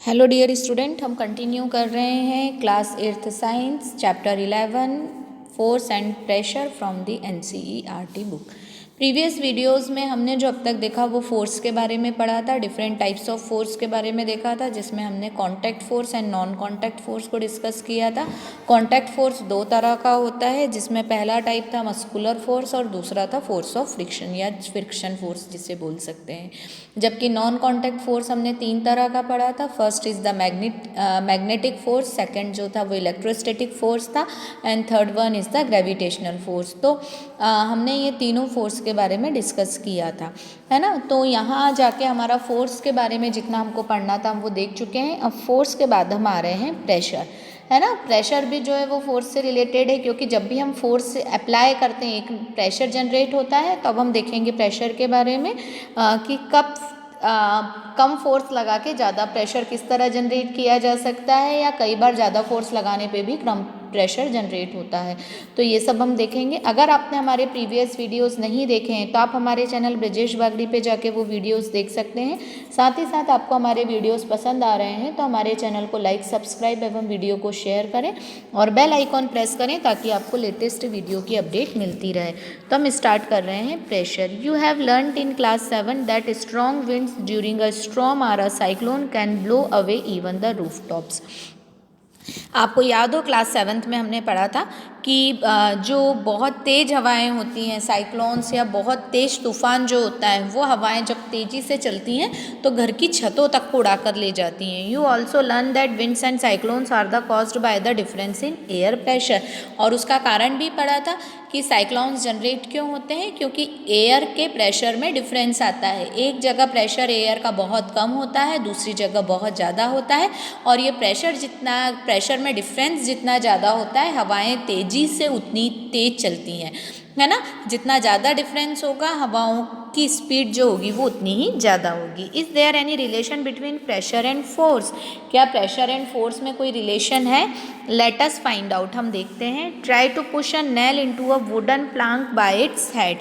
Hello dear student, हम continue कर रहे हैं class 8th science chapter 11 force and pressure from the NCERT book. Previous videos में हमने जो अब तक देखा वो फोर्स के बारे में पढ़ा था, डिफरेंट टाइप्स ऑफ फोर्स के बारे में देखा था, जिसमें हमने contact force and non contact force को डिस्कस किया था। कॉन्टैक्ट फोर्स दो तरह का होता है, जिसमें पहला टाइप था मस्कुलर फोर्स और दूसरा था फोर्स ऑफ फ्रिक्शन या फ्रिक्शन फोर्स जिसे बोल सकते हैं। जबकि नॉन कॉन्टैक्ट फोर्स हमने तीन तरह का पढ़ा था। First is the magnetic force, second जो था वो इलेक्ट्रोस्टैटिक फोर्स था, and third one is the gravitational force. तो हमने ये तीनों फोर्स के बारे में डिस्कस किया था, है ना। तो यहाँ जाके हमारा फोर्स के बारे में जितना हमको पढ़ना था हम वो देख चुके हैं। अब फोर्स के बाद हम आ रहे हैं प्रेशर, है ना। प्रेशर भी जो है वो फोर्स से रिलेटेड है, क्योंकि जब भी हम फोर्स अप्लाई करते हैं एक प्रेशर जनरेट होता है। तो अब हम देखेंगे प्रेशर के बारे में कि कब कम फोर्स लगा के ज़्यादा प्रेशर किस तरह जनरेट किया जा सकता है, या कई बार ज़्यादा फोर्स लगाने पे भी कम प्रेशर जनरेट होता है। तो ये सब हम देखेंगे। अगर आपने हमारे प्रीवियस वीडियोस नहीं देखे हैं तो आप हमारे चैनल ब्रजेश बागड़ी पे जाके वो वीडियोस देख सकते हैं। साथ ही साथ आपको हमारे वीडियोस पसंद आ रहे हैं तो हमारे चैनल को लाइक, सब्सक्राइब एवं वीडियो को शेयर करें और बेल आइकॉन प्रेस करें ताकि आपको लेटेस्ट वीडियो की अपडेट मिलती रहे। तो हम स्टार्ट कर रहे हैं pressure. You have learned in class 7 that strong winds during a storm और a cyclone can blow away even the roof tops. आपको याद हो क्लास 7th में हमने पढ़ा था कि जो बहुत तेज़ हवाएं होती हैं, साइक्लोन्स या बहुत तेज़ तूफान जो होता है, वो हवाएं जब तेज़ी से चलती हैं तो घर की छतों तक को उड़ाकर ले जाती हैं। You also learn that winds and cyclones are the caused by the difference in air pressure. और उसका कारण भी पढ़ा था कि साइक्लोन्स जनरेट क्यों होते हैं, क्योंकि एयर के प्रेशर में डिफरेंस आता है। एक जगह प्रेशर एयर का बहुत कम होता है, दूसरी जगह बहुत ज़्यादा होता है, और ये प्रेशर में डिफरेंस जितना ज़्यादा होता है हवाएं तेजी से उतनी तेज चलती हैं, है ना। जितना ज़्यादा डिफरेंस होगा हवाओं की स्पीड जो होगी वो उतनी ही ज़्यादा होगी। Is there any relation between pressure and force? क्या प्रेशर एंड फोर्स में कोई रिलेशन है? Let us find out. हम देखते हैं। Try to push a nail into a wooden plank by its head.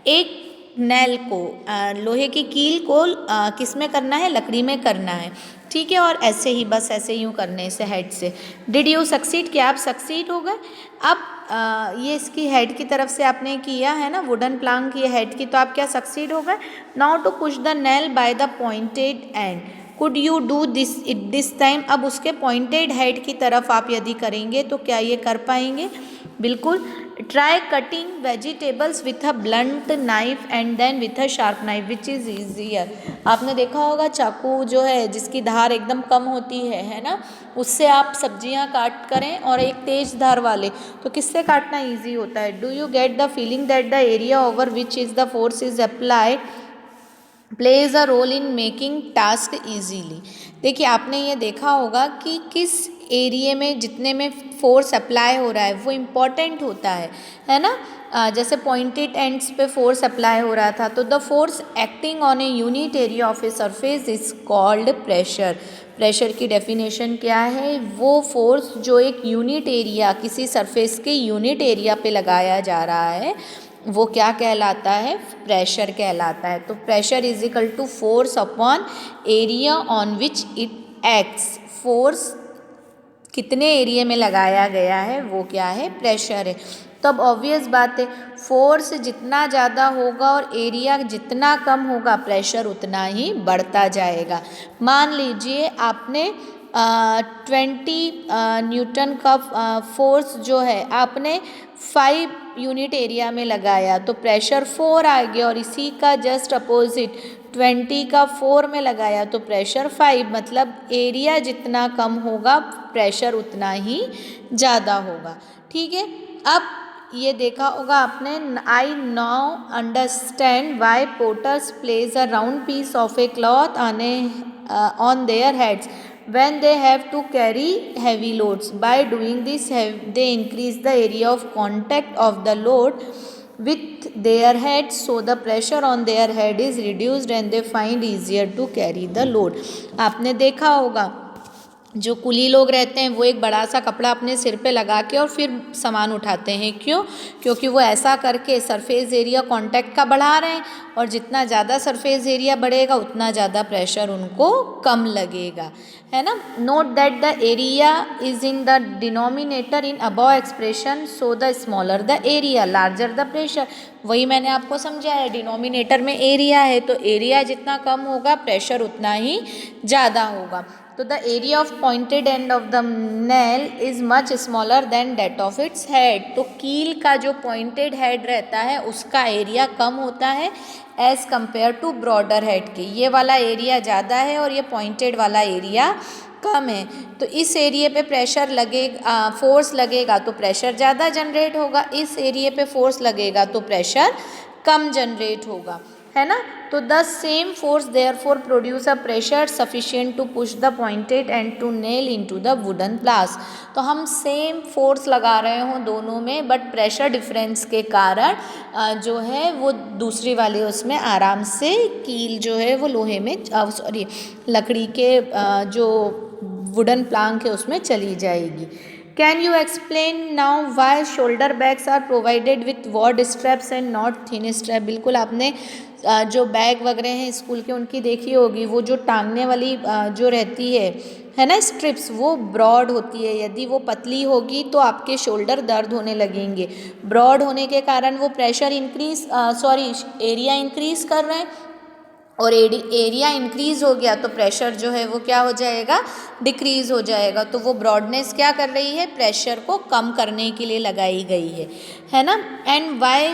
एक नेल को लोहे की कील को किस में करना है? लकड़ी में करना है, ठीक है। और ऐसे ही बस ऐसे यूँ करने से हेड से। Did you succeed? क्या आप सक्सीड हो गए? अब ये इसकी हेड की तरफ से आपने किया है ना, वुडन प्लैंक की हेड की, तो आप क्या सक्सीड हो गए? Now to push the nail by the pointed end, could you do this time? अब उसके पॉइंटेड हेड की तरफ आप यदि करेंगे तो क्या ये कर पाएंगे? बिल्कुल। Try cutting vegetables with a blunt knife and then with a sharp knife which is easier. आपने देखा होगा चाकू जो है जिसकी धार एकदम कम होती है ना, उससे आप सब्जियां काट करें, और एक तेज धार वाले तो किससे काटना ईजी होता है? Do you get the feeling that the area over which is the force is applied plays a role in making task easily. देखिए, आपने ये देखा होगा कि किस एरिए में जितने में फोर्स अप्लाई हो रहा है वो इम्पॉर्टेंट होता है ना। जैसे पॉइंटेड एंड्स पे फोर्स अप्लाई हो रहा था, तो the force acting on a unit area of a surface is called pressure. Pressure की डेफिनेशन क्या है? वो फोर्स जो एक यूनिट एरिया, किसी सरफेस के यूनिट एरिया पे लगाया जा रहा है वो क्या कहलाता है? प्रेशर कहलाता है। तो pressure is equal to force upon area on which it acts. Force कितने एरिया में लगाया गया है वो क्या है? प्रेशर है। तब ऑब्वियस बात है, फोर्स जितना ज़्यादा होगा और एरिया जितना कम होगा प्रेशर उतना ही बढ़ता जाएगा। मान लीजिए आपने 20 न्यूटन का फोर्स जो है आपने 5 यूनिट एरिया में लगाया तो प्रेशर 4 आ गया, और इसी का जस्ट अपोजिट 20 का 4 में लगाया तो प्रेशर 5। मतलब एरिया जितना कम होगा प्रेशर उतना ही ज़्यादा होगा, ठीक है। अब ये देखा होगा आपने, I now understand why potters place a round piece of a cloth on their heads when they have to carry heavy loads. By doing this, they increase the area of contact of the load with their heads, so the pressure on their head is reduced and they find easier to carry the load. आपने देखा होगा जो कुली लोग रहते हैं वो एक बड़ा सा कपड़ा अपने सिर पे लगा के और फिर सामान उठाते हैं। क्यों? क्योंकि वो ऐसा करके सरफेस एरिया कांटेक्ट का बढ़ा रहे हैं, और जितना ज़्यादा सरफेस एरिया बढ़ेगा उतना ज़्यादा प्रेशर उनको कम लगेगा, है ना। Note that the area is in the denominator in above expression, so the smaller the area larger the pressure. वही मैंने आपको समझाया, डिनोमिनेटर में एरिया है तो एरिया जितना कम होगा प्रेशर उतना ही ज़्यादा होगा। तो the area of pointed end of the nail is much smaller than that of its head. तो कील का जो पॉइंटेड हेड रहता है उसका एरिया कम होता है as compare to broader head के। ये वाला एरिया ज़्यादा है और ये पॉइंटेड वाला एरिया कम है। तो इस एरिया पे प्रेशर लगेगा, फोर्स लगेगा तो प्रेशर ज़्यादा जनरेट होगा, इस एरिया पे फोर्स लगेगा तो प्रेशर कम जनरेट होगा, है ना। तो the same force therefore produce a pressure sufficient to push the pointed end to nail into the wooden plank. तो हम सेम फोर्स लगा रहे हों दोनों में, बट प्रेशर डिफरेंस के कारण जो है वो दूसरी वाले उसमें आराम से कील जो है वो लोहे में सॉरी लकड़ी के जो वुडन प्लांक है उसमें चली जाएगी। Can you explain now why shoulder bags are provided with wide straps and not thin strap. बिल्कुल आपने जो बैग वगैरह हैं स्कूल के उनकी देखी होगी, वो जो टांगने वाली जो रहती है ना स्ट्रिप्स, वो ब्रॉड होती है। यदि वो पतली होगी तो आपके शोल्डर दर्द होने लगेंगे। ब्रॉड होने के कारण वो प्रेशर एरिया इंक्रीज कर रहे हैं, और एरिया इंक्रीज़ हो गया तो प्रेशर जो है वो क्या हो जाएगा, डिक्रीज़ हो जाएगा। तो वो ब्रॉडनेस क्या कर रही है, प्रेशर को कम करने के लिए लगाई गई है ना। And why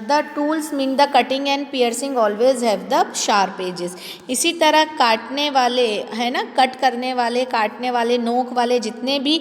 the tools mean the cutting and piercing always have the sharp edges. इसी तरह काटने वाले, है ना, कट करने वाले, काटने वाले, नोक वाले जितने भी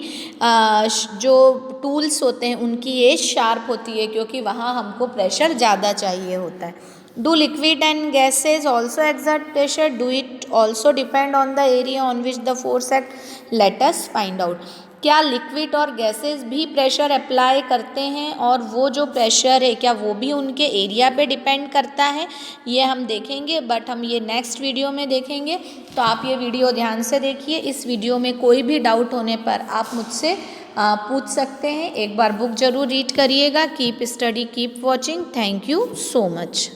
जो टूल्स होते हैं उनकी एज शार्प होती है, क्योंकि वहाँ हमको प्रेशर ज़्यादा चाहिए होता है। Do liquid and gases also exert pressure? Do it also depend on the area on which the force act? Let us find out. क्या लिक्विड और गैसेस भी प्रेशर अप्लाई करते हैं, और वो जो प्रेशर है क्या वो भी उनके एरिया पे डिपेंड करता है, ये हम देखेंगे, बट हम ये नेक्स्ट वीडियो में देखेंगे। तो आप ये वीडियो ध्यान से देखिए। इस वीडियो में कोई भी डाउट होने पर आप मुझसे पूछ सकते हैं। एक बार बुक ज़रूर रीड करिएगा। Keep study, keep watching. Thank you so much.